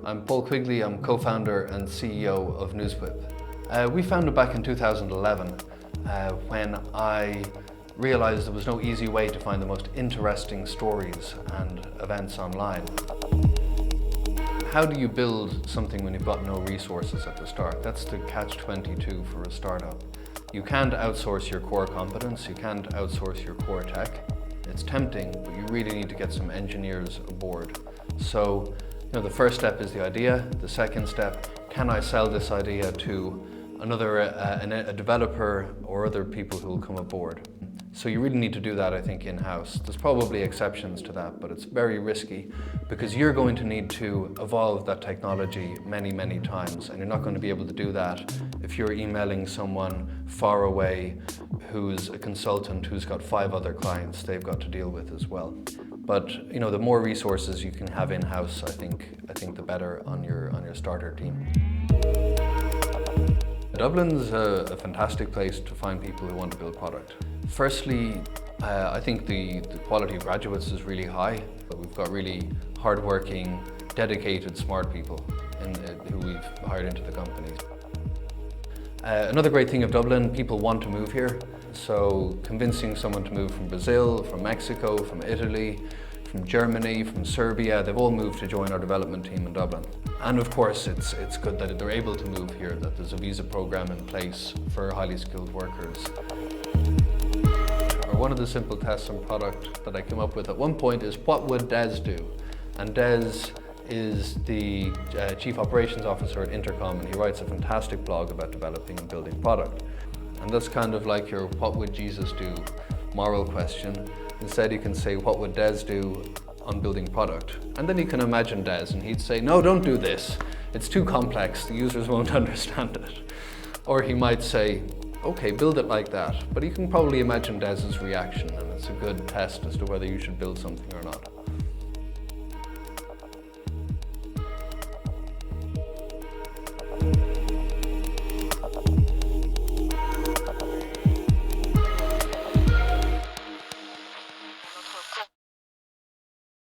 I'm Paul Quigley, I'm co-founder and CEO of NewsWhip. We founded back in 2011 when I realised there was no easy way to find the most interesting stories and events online. How do you build something when you've got no resources at the start? That's the catch-22 for a startup. You can't outsource your core competence, you can't outsource your core tech. It's tempting, but you really need to get some engineers aboard. So, the first step is the idea. The second step, can I sell this idea to a developer or other people who will come aboard? So you really need to do that, I think, in-house. There's probably exceptions to that, but it's very risky because you're going to need to evolve that technology many, many times, and you're not going to be able to do that if you're emailing someone far away who's a consultant who's got 5 other clients they've got to deal with as well. But the more resources you can have in-house, I think the better on your starter team. Dublin's a fantastic place to find people who want to build product. Firstly, I think the quality of graduates is really high. We've got really hardworking, dedicated, smart people who we've hired into the company. Another great thing of Dublin, people want to move here. So convincing someone to move from Brazil, from Mexico, from Italy, from Germany, from Serbia, they've all moved to join our development team in Dublin. And of course, it's good that they're able to move here, that there's a visa program in place for highly skilled workers. One of the simple tests on product that I came up with at one point is, what would Des do? And Des is the Chief Operations Officer at Intercom, and he writes a fantastic blog about developing and building product. And that's kind of like your what would Jesus do moral question. Instead you can say, what would Des do on building product? And then you can imagine Des, and he'd say, no, don't do this. It's too complex, the users won't understand it. Or he might say, okay, build it like that. But you can probably imagine Des's reaction, and it's a good test as to whether you should build something or not.